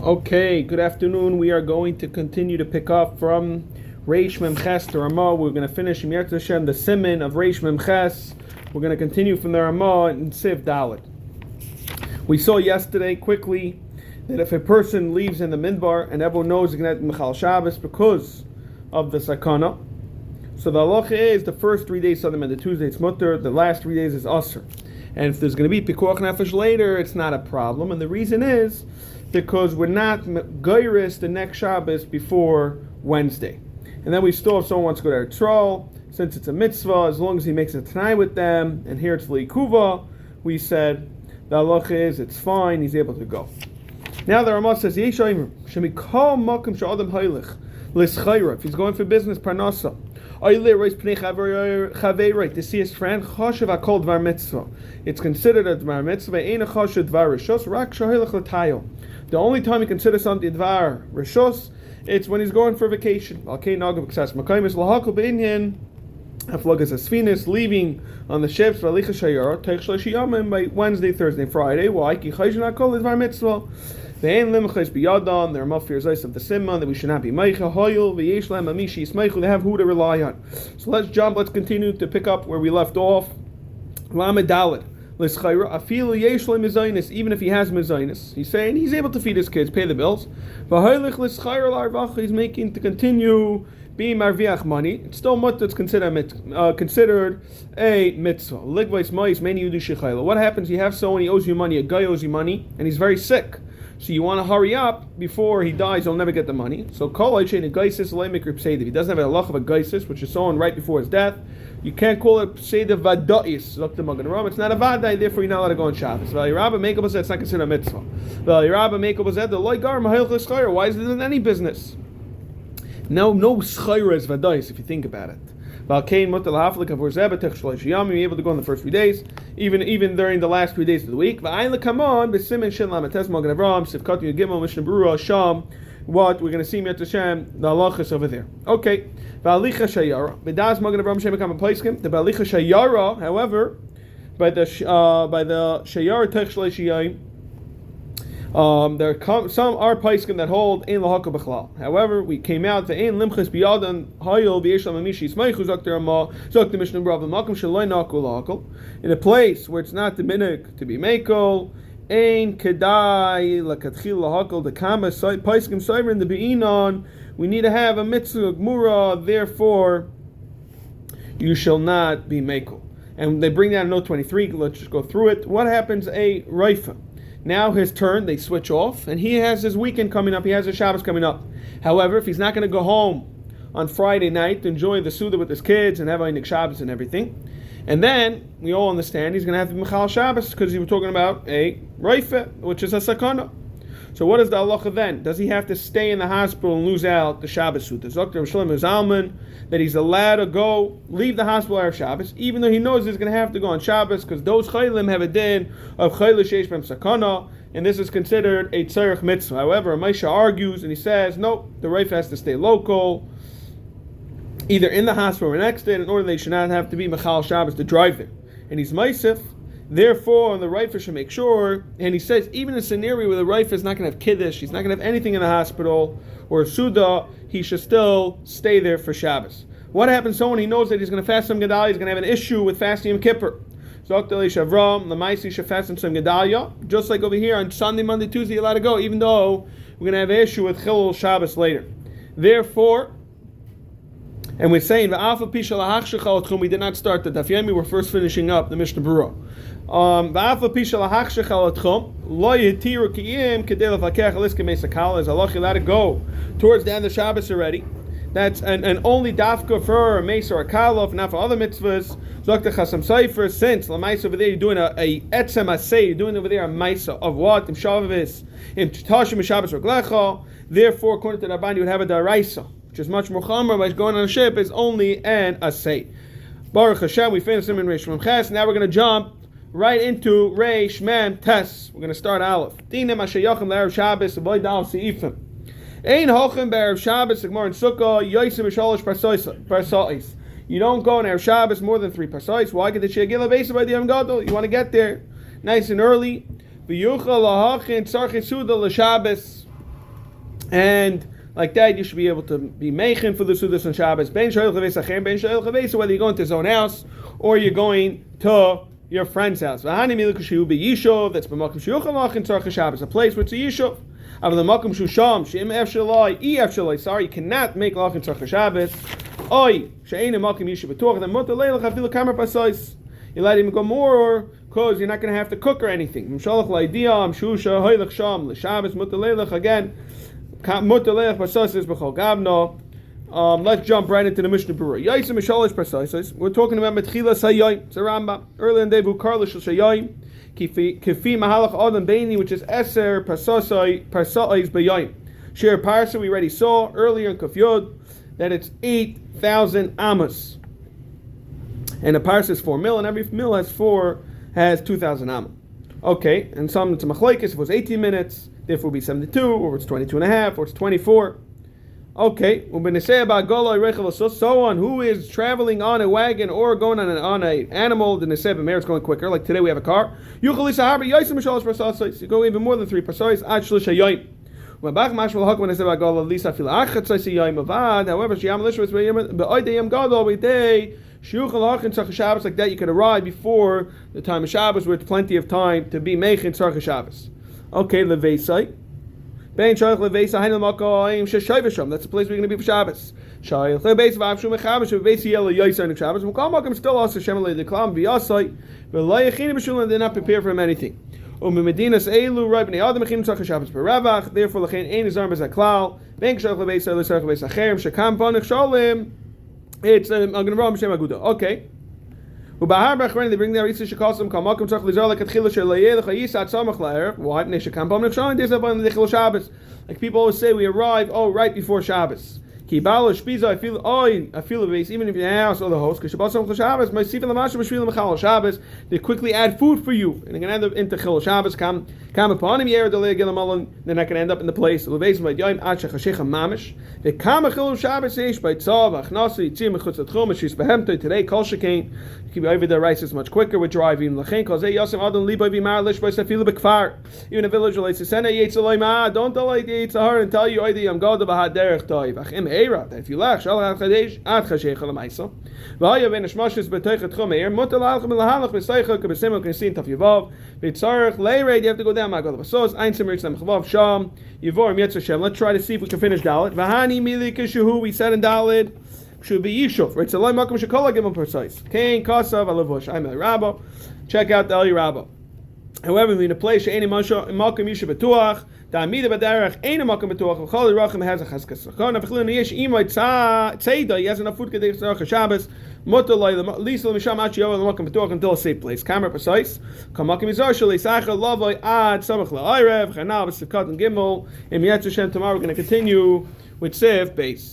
Okay, good afternoon. We are going to continue to pick up from Reish Mem Ches to Ramah. We're going to finish Yom Hashem, the Siman of Reish Mem Ches. We're going to continue from the Ramah in Siv Dalet. We saw yesterday quickly that if a person leaves in the Midbar and everyone knows he's going to have Michal Shabbos because of the Sakana, so the halacha is the first 3 days Southern and the Tuesday it's Mutter, the last 3 days is Asr. And if there's going to be Pikuach Nefesh later, it's not a problem. And the reason is because we're not Geiris the next Shabbos before Wednesday. And then we still, if someone wants to go to Eretz, since it's a mitzvah, as long as he makes a Tanai with them, and here it's Leikuva, we said the halacha is it's fine, he's able to go. Now the Ramah says, if he's going for business, Parnasa, to see his friend, it's considered a dvar mitzvah. The only time you consider something dvar rishos, it's when he's going for vacation. Leaving on the ships by Wednesday, Thursday, Friday. Why? There are mafir of the Siman that we should not be meicha hoyel v'yeshlem amishi yismeichu. They have who to rely on. So let's jump. Let's continue to pick up where we left off. Lamed Daled l'schayra afilu yeshlem mizaynis. Even if he has mizaynis, he's saying he's able to feed his kids, pay the bills. V'hoylich l'schayra l'arvach. He's making to continue being marviach money. It's still mutter. It's considered a mitzvah. Ligvais ma'is many yudu shechayla. What happens? You have someone, he owes you money. A guy owes you money, and he's very sick. So you want to hurry up before he dies. He'll never get the money. So kol ayshein a geisis leimik ripseidiv. He doesn't have a halach of a geisis, which is someone right before his death. You can't call it pseidiv vadais. It's not a vadai. Therefore, you're not allowed to go on Shabbos. It's not considered a mitzvah. Why is it in any business? No schayra is vadais if you think about it. You're able to go in the first 3 days, even during the last 3 days of the week. What we're going to see the halachas over there. Okay. The balicha shayara, however, by the shayara techshlei shiyayim, there are some are paiskim that hold ein lahaka b'chlal. However, we came out to ein limchas biyadan hayol v'yeshlam amishi yismeichu zok der Ramah zok the Mishnah Berurah v'makom sheloi naku lahakol, in a place where it's not the minhag to be mekel ein kedai lakatchil lahakol the kama paiskim sovereign the beinon. We need to have a mitzvah gmura. Therefore, you shall not be mekel. And they bring down note 23. Let's just go through it. What happens? A reifa. Now his turn, they switch off, and he has his weekend coming up, he has his Shabbos coming up. However, if he's not going to go home on Friday night to enjoy the Suda with his kids and have Einik Shabbos and everything, and then, we all understand, he's going to have the Michal Shabbos, because he was talking about a Reife, which is a Sakana. So what is the halacha then? Does he have to stay in the hospital and lose out the Shabbos Suda? Dr. Shalom Zalman, that he's allowed to leave the hospital Erev Shabbos, even though he knows he's going to have to go on Shabbos, because those chaylim have a din of chayla sheish b'em sakana, and this is considered a tzarech mitzvah. However, Maisha argues, and he says, no, the Reif has to stay local, either in the hospital or next day, in order they should not have to be Michal Shabbos to drive there. And he's Maisif, therefore, the Reifa should make sure, and he says, even in a scenario where the Reifa is not going to have Kiddush, he's not going to have anything in the hospital, or Suda, he should still stay there for Shabbos. What happens to someone he knows that he's going to fast some Gedalia, he's going to have an issue with fasting Yom Kippur? Zokdali Shavram, Lamaisi should fast some Gedalia, just like over here on Sunday, Monday, Tuesday, you're allowed to go, even though we're going to have an issue with Chilul Shabbos later. Therefore, and we're saying, we did not start the Daf Yomi, we're first finishing up the Mishnah Berurah. Is Allah allowed to go towards the end of Shabbos already? That's and only dafka for a mesa or kalof, not for other mitzvahs. Zokta chasam seifer, since lamaisa over there you're doing a etzem asay, you're doing over there a maisa of what? Im shavis, im tashim Shabbos reglecha. Therefore, according to the Rabban, you would have a daraisa, which is much more chomer, but going on a ship is only an asay. Baruch Hashem, we finished Siman Reish Mem Ches. Now we're going to jump right into Reish Mem Tes. We're going to start Aleph. Dinem Ashayachim L'Erev Shabbos Avoy Dal Seifim. Ein Hochem B'Erev Shabbos Gemara and Sukkah Yosim Shalosh Parsais. You don't go on Erev Shabbos more than 3 parsais. Why get the Shegila Besa by the Yom Gadol? You want to get there nice and early. V'Yuchal Lahachin Tzarchei Suda L'Shabbos. And like that, you should be able to be meichin for the Sudas on Shabbos. Ben Shoel Chaves Achem, Ben Shoel Chaves, whether you're going to his own house or you're going to your friend's house. V'hani milik shehu b'yishuv, that's b'makom sheyuchal lachin tzarcha Shabbos, a place where it's a yishuv. Avol l'makom shusham she'im ef shalai, ef shalai. Sorry, you cannot make lachin tzarcha Shabbos. Oy she'ein makom yishuv b'tuach. Then mutar leilach afilu kamer pasais. You let him go more, because you're not going to have to cook or anything. Mshalach la'idiyah, mshusha hoylach sham l'Shabbos mutar leilach again. Let's jump right into the Mishnah Berurah. We're talking about Metchilas Hayayim. It's a Rambam. Earlier in the day, Karlish Shayayim, Kifi Mahalach Adam Beini, which is Eser Pasasais Bayayim. Shir Parsa, we already saw earlier in Kaf Yod that it's 8,000 Amos. And a Parsa is 4 mil, and every mil has 2,000 Amos. Okay, and some it's a Machlaikis, if it was 18 minutes. Therefore, it will be 72, or it's 22 and a half, or it's 24. Okay, someone who is traveling on a wagon or going on an animal, the Neseh B'mer is going quicker. Like today we have a car. You go even more than 3 pasais. However, like that, you could arrive before the time of Shabbos with plenty of time to be meichin tzarcha Shabbos. Okay, leveisai. Ben shaykh leveisai hainu makoim sheshayvesham. That's the place we're going to be for Shabbos. Shaykh leveisai v'avshu mechavish leveisai yel yisai nik Shabbos. Mukal makom still also shemelei deklam v'yasai v'lo yechini b'shulam. They're not prepared for him anything. Umimedinas eilu right b'nei adam mechinu tzarcha Shabbos b'ravach. Therefore, lechein ein izar bezaklal. Ben shaykh leveisai leisarch leveisai cherem shekam panich shalim. It's I'm going to run Shem Aguda. Okay. They bring their Isa Shakasim Kamakum Tzach Lizar like Atchila Shelayeh Chayisat Samach Laer. What? Neshakam Pam Nechshain. There's about the Chil Shabbos. Like people always say, we arrive right before Shabbos. Kibalo Shpiza. I feel a base even if you're in the house or the host. Because Shabbos Shabbos. My Sifin Lamashu Mashvil Mechal Shabbos. They quickly add food for you, and they're going to end up into Chil Shabbos. Come upon him. Yer Delay Gilamalon. They're not going to end up in the place. Leveis by Yom Ad Shechashecha Mamish. They come a Chil Shabbos Eish by Tzav Achnasi Yitzim Mechutz Atchum Shis Behemto today Kol Shekain. Keep over the rice is much quicker with driving. Lachain Kol Zeh Yosem Adon Liboy Vimar Lish by Safilu Bekfar. Even a village relates to Sena Yitzaloi Ma. Don't delay the Yitzahar and tell you Oidi Yam God of Bahad Derech Toiv. Achim Eira. If you laugh, Shal Ad Chadesh Ad Chashecha Lamaisa. V'Haya Ben Shmashis Betoich Atchum Eir. Mutal Alchem Lahalach B'Seichel K'Besimel K'Nesin Taf Yavav. V'Tzarech Leirei. You have to go down. My God of Asos. Ein Simmer Yitzam Chavav Sham. Yivorim Yetzer Shem. Let's try to see if we can finish Dalit. V'Hani Mili Kishuhu. We said in Dalit. Should be Yishuv. Right, so Loi Makom Shekola, give him precise. Kain, Kasav, Alavush. I'm a Rabba. Check out the Eli Rabba. However, in a place, She'eni Makom Yishuv Betuach, Da'amida Badarach, Eina Makom Betuach, V'chol Rachem has a Chazkas Sachon, V'chilin Yesh Imoy Tzeda, he has enough food Kedei Tzarach Shabbos, Mutter Loi, Lisa L'Misham Achi Yoel Makom Betuach until a safe place. Camera precise. Kam Makom Yizar Shalei Sacha, Lavoi Ad, Samach La'ayrev, Chanal, B'Sivkat and Gimel. In Yetzer Shem tomorrow we're going to continue with Sif base.